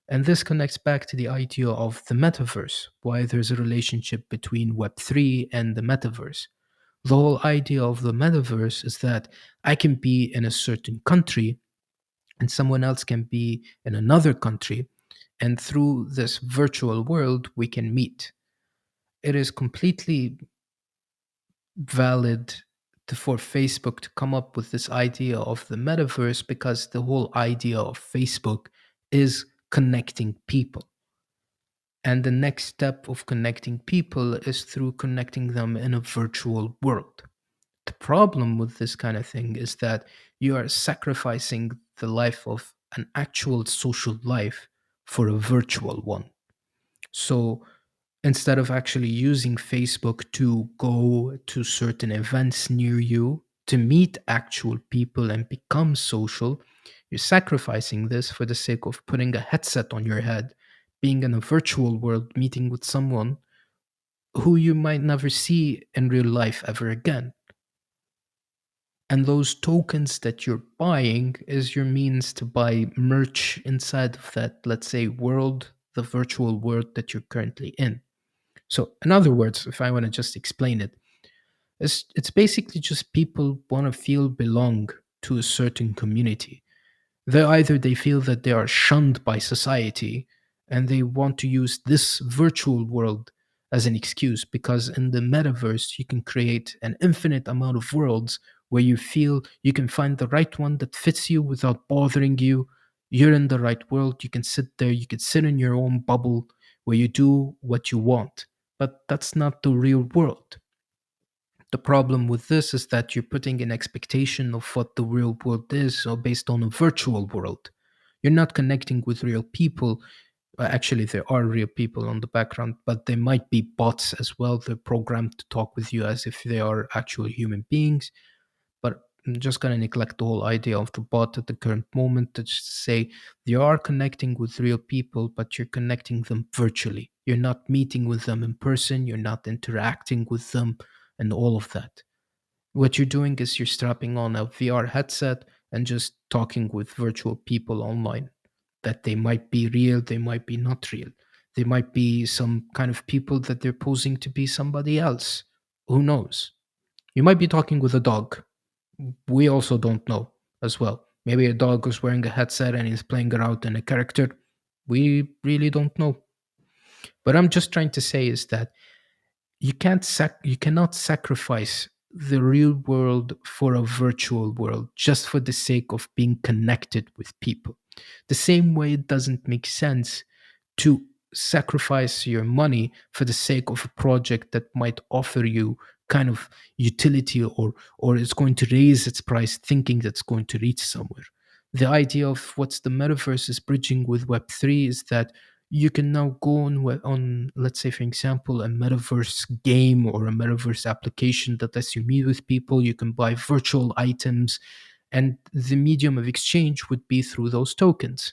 And this connects back to the idea of the metaverse, why there's a relationship between Web3 and the metaverse. The whole idea of the metaverse is that I can be in a certain country and someone else can be in another country, and through this virtual world, we can meet. It is completely valid for Facebook to come up with this idea of the metaverse because the whole idea of Facebook is connecting people. And the next step of connecting people is through connecting them in a virtual world. The problem with this kind of thing is that you are sacrificing the life of an actual social life for a virtual one. So instead of actually using Facebook to go to certain events near you to meet actual people and become social, you're sacrificing this for the sake of putting a headset on your head, being in a virtual world, meeting with someone who you might never see in real life ever again. And those tokens that you're buying is your means to buy merch inside of that, let's say, world, the virtual world that you're currently in. So, in other words, if I want to just explain it, it's basically just people want to feel belong to a certain community. They feel that they are shunned by society, and they want to use this virtual world as an excuse, because in the metaverse you can create an infinite amount of worlds where you feel you can find the right one that fits you without bothering you. You're in the right world, you can sit there, you can sit in your own bubble where you do what you want. But that's not the real world. The problem with this is that you're putting an expectation of what the real world is, or based on a virtual world. You're not connecting with real people. Actually, there are real people on the background, but they might be bots as well. They're programmed to talk with you as if they are actual human beings. But I'm just going to neglect the whole idea of the bot at the current moment to just say you are connecting with real people, but you're connecting them virtually. You're not meeting with them in person, you're not interacting with them, and all of that. What you're doing is you're strapping on a VR headset and just talking with virtual people online. That they might be real, they might be not real. They might be some kind of people that they're posing to be somebody else. Who knows? You might be talking with a dog. We also don't know as well. Maybe a dog is wearing a headset and is playing around in a character. We really don't know. But I'm just trying to say is that you cannot sacrifice the real world for a virtual world just for the sake of being connected with people. The same way it doesn't make sense to sacrifice your money for the sake of a project that might offer you kind of utility, or it's going to raise its price thinking that's going to reach somewhere. The idea of what's the metaverse is bridging with web3 is that you can now go on, let's say, for example, a metaverse game or a metaverse application that lets you meet with people. You can buy virtual items, and the medium of exchange would be through those tokens.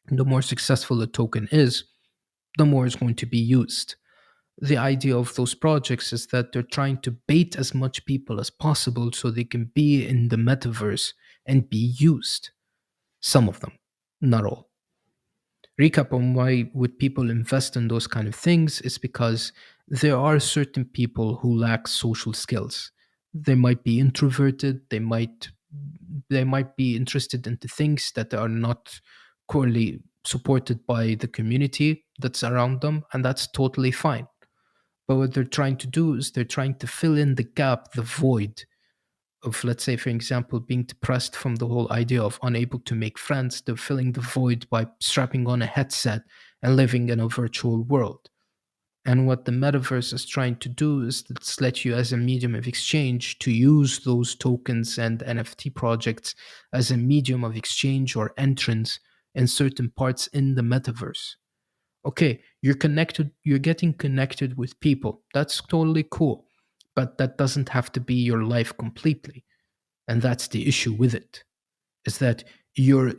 The more successful a token is, the more it's going to be used. The idea of those projects is that they're trying to bait as much people as possible so they can be in the metaverse and be used. Some of them, not all. Recap on why would people invest in those kind of things is because there are certain people who lack social skills. They might be introverted, they might be interested into things that are not currently supported by the community that's around them, and that's totally fine. But what they're trying to do is they're trying to fill in the gap, the void of, let's say, for example, being depressed from the whole idea of unable to make friends. They're filling the void by strapping on a headset and living in a virtual world. And what the metaverse is trying to do is it's let you as a medium of exchange to use those tokens and NFT projects as a medium of exchange or entrance in certain parts in the metaverse. Okay, you're getting connected with people. That's totally cool. But that doesn't have to be your life completely. And that's the issue with it, is that you're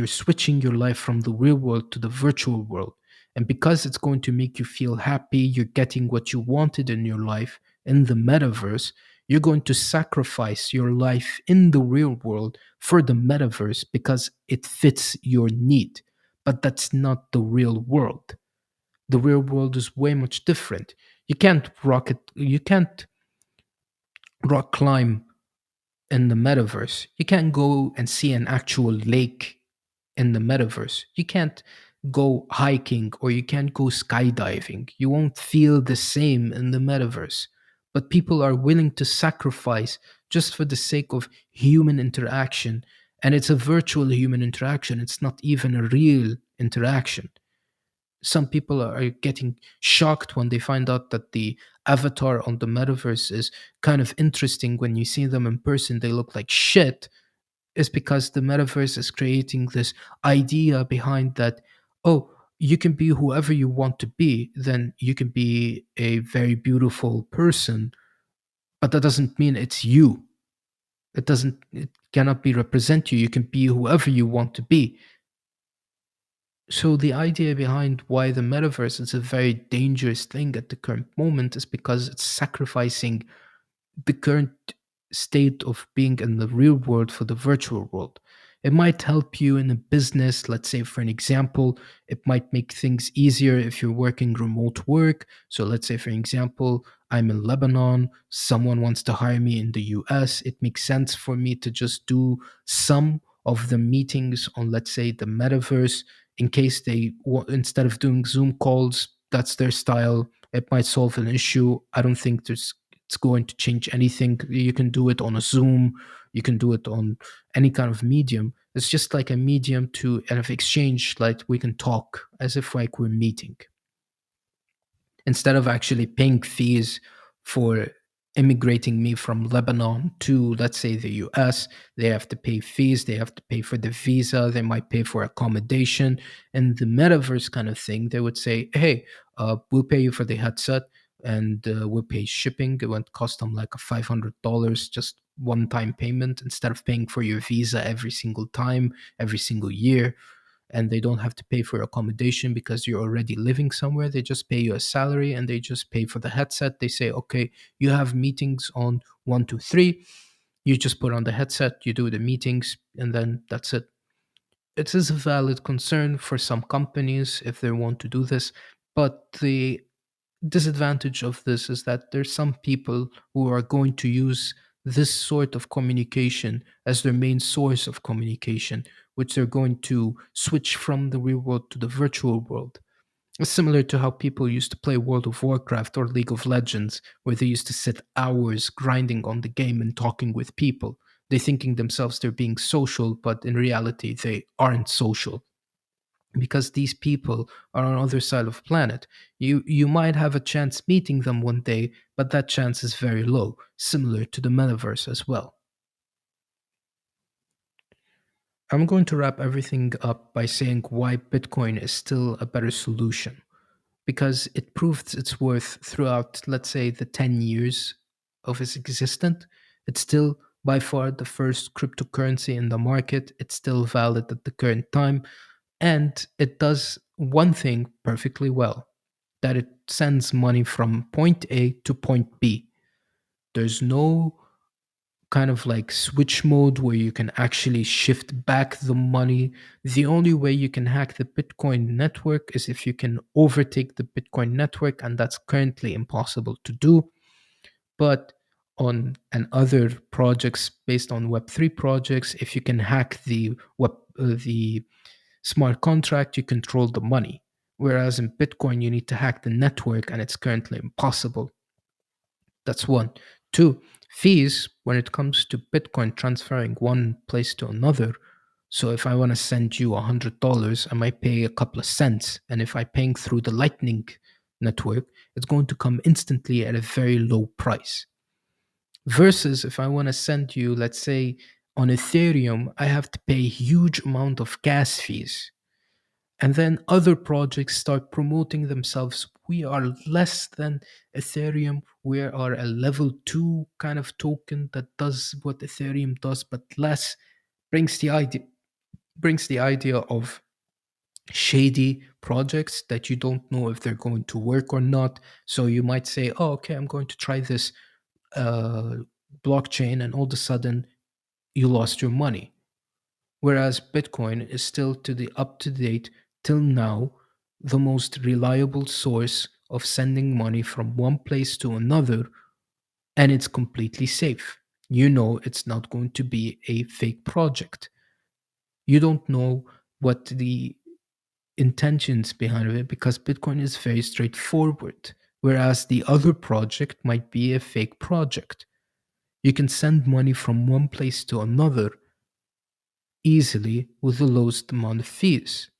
switching your life from the real world to the virtual world. And because it's going to make you feel happy, you're getting what you wanted in your life in the metaverse, you're going to sacrifice your life in the real world for the metaverse because it fits your need. But that's not the real world. The real world is way much different. You can't rock climb in the metaverse. You can't go and see an actual lake in the metaverse. You can't go hiking or you can't go skydiving. You won't feel the same in the metaverse. But people are willing to sacrifice just for the sake of human interaction. And it's a virtual human interaction, it's not even a real interaction. Some people are getting shocked when they find out that the avatar on the metaverse is kind of interesting. When you see them in person, they look like shit. Is because the metaverse is creating this idea behind that, oh, you can be whoever you want to be. Then you can be a very beautiful person, but that doesn't mean it's you. It cannot be represent you. You can be whoever you want to be. So the idea behind why the metaverse is a very dangerous thing at the current moment is because it's sacrificing the current state of being in the real world for the virtual world. It might help you in a business. Let's say, for an example, it might make things easier if you're working remote work. So, let's say, for example, I'm in Lebanon, someone wants to hire me in the US. It makes sense for me to just do some of the meetings on, let's say, the metaverse in case instead of doing Zoom calls, that's their style. It might solve an issue. I don't think it's going to change anything. You can do it on a Zoom, you can do it on any kind of medium. It's just like a medium to kind of exchange, like we can talk as if like we're meeting instead of actually paying fees for immigrating me from Lebanon to, let's say, the US. They have to pay fees, they have to pay for the visa, they might pay for accommodation. And the metaverse kind of thing, they would say, hey, we'll pay you for the headset and we'll pay shipping. It would cost them like a $500, just one time payment instead of paying for your visa every single time, every single year. And they don't have to pay for accommodation because you're already living somewhere. They just pay you a salary and they just pay for the headset. They say, okay, you have meetings on 1, 2, 3. You just put on the headset, you do the meetings, and then that's it. It is a valid concern for some companies if they want to do this, but the disadvantage of this is that there's some people who are going to use this sort of communication as their main source of communication, which they're going to switch from the real world to the virtual world. It's similar to how people used to play World of Warcraft or League of Legends, where they used to sit hours grinding on the game and talking with people. They thinking themselves they're being social, but in reality they aren't social because these people are on the other side of the planet. You might have a chance meeting them one day, but that chance is very low, similar to the metaverse as well. I'm going to wrap everything up by saying why Bitcoin is still a better solution, because it proved its worth throughout, let's say, the 10 years of its existence. It's still by far the first cryptocurrency in the market. It's still valid at the current time. And it does one thing perfectly well, that it sends money from point A to point B. There's no kind of like switch mode where you can actually shift back the money. The only way you can hack the Bitcoin network is if you can overtake the Bitcoin network, and that's currently impossible to do. But on and other projects based on Web3 projects, if you can hack the smart contract, you control the money. Whereas in Bitcoin, you need to hack the network, and it's currently impossible. That's one. Two, fees when it comes to Bitcoin transferring one place to another. So if I want to send you $100, I might pay a couple of cents. And if I'm paying through the Lightning network, it's going to come instantly at a very low price. Versus if I want to send you, let's say, on Ethereum, I have to pay a huge amount of gas fees. And then other projects start promoting themselves. We are less than Ethereum. We are a level 2 kind of token that does what Ethereum does, but less. Brings the idea of shady projects that you don't know if they're going to work or not. So you might say, oh, okay, I'm going to try this uh, blockchain, and all of a sudden you lost your money. Whereas Bitcoin is still to the up to date till now the most reliable source of sending money from one place to another, and it's completely safe. You know it's not going to be a fake project. You don't know what the intentions behind it because Bitcoin is very straightforward, whereas the other project might be a fake project. You can send money from one place to another easily with the lowest amount of fees.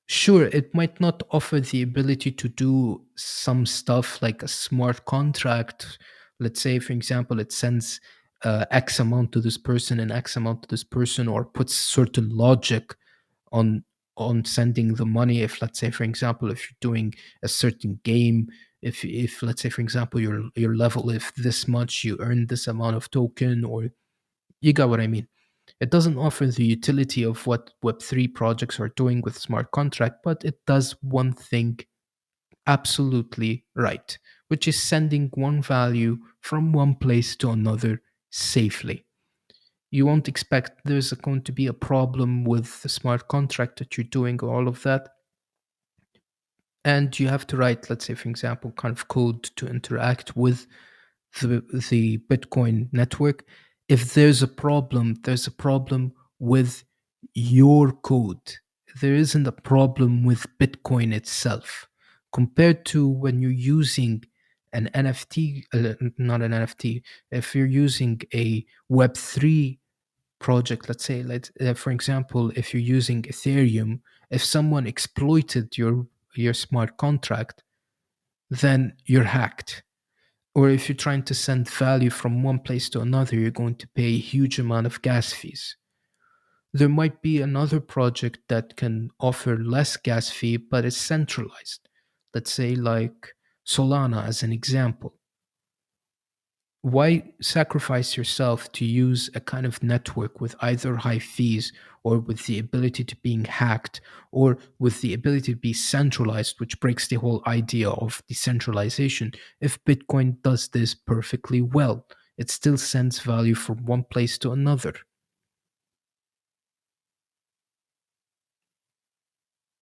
Sure, it might not offer the ability to do some stuff like a smart contract. Let's say, for example, it sends X amount to this person and X amount to this person, or puts certain logic on on sending the money. If, let's say, for example, if you're doing a certain game, if let's say, for example, your level, if this much, you earn this amount of token, or you got what I mean. It doesn't offer the utility of what Web3 projects are doing with smart contract, but it does one thing absolutely right, which is sending one value from one place to another safely. You won't expect there's going to be a problem with the smart contract that you're doing, or all of that. And you have to write, let's say, for example, kind of code to interact with the Bitcoin network. If there's a problem with your code. There isn't a problem with Bitcoin itself. Compared to when you're using an NFT, not an NFT, if you're using a Web3 project, let's say, for example, if you're using Ethereum, if someone exploited your smart contract, then you're hacked. Or if you're trying to send value from one place to another, you're going to pay a huge amount of gas fees. There might be another project that can offer less gas fee, but is centralized. Let's say like Solana as an example. Why sacrifice yourself to use a kind of network with either high fees, or with the ability to being hacked, or with the ability to be centralized, which breaks the whole idea of decentralization? If Bitcoin does this perfectly well, it still sends value from one place to another.